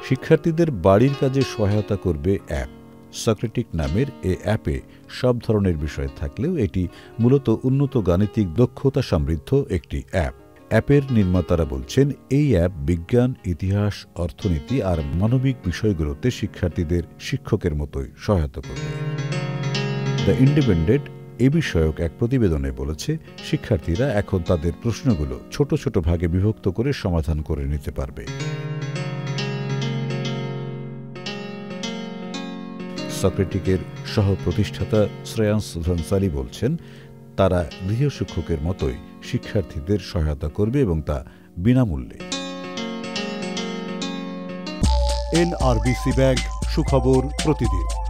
শিক্ষার্থীদের বাড়ির কাজে সহায়তা করবে অ্যাপ। সক্রেটিক নামের এ অ্যাপে সব ধরনের বিষয় থাকলেও এটি মূলত উন্নত গাণিতিক দক্ষতা সমৃদ্ধ একটি অ্যাপ। অ্যাপের নির্মাতারা বলছেন, এই অ্যাপ বিজ্ঞান, ইতিহাস, অর্থনীতি আর মানবিক বিষয়গুলোতে শিক্ষার্থীদের শিক্ষকের মতোই সহায়তা করবে। দ্য ইন্ডিপেন্ডেন্ট এ বিষয়ক এক প্রতিবেদনে বলেছে, শিক্ষার্থীরা এখন তাদের প্রশ্নগুলো ছোট ছোট ভাগে বিভক্ত করে সমাধান করে নিতে পারবে। সক্রেটিকের সহ প্রতিষ্ঠাতা শ্রেয়াংশ ধনসালি বলছেন, তারা গৃহশিক্ষকের মতোই শিক্ষার্থীদের সহায়তা করবে এবং তা বিনামূল্যে। NRBC ব্যাংক, সুখবর প্রতিদিন।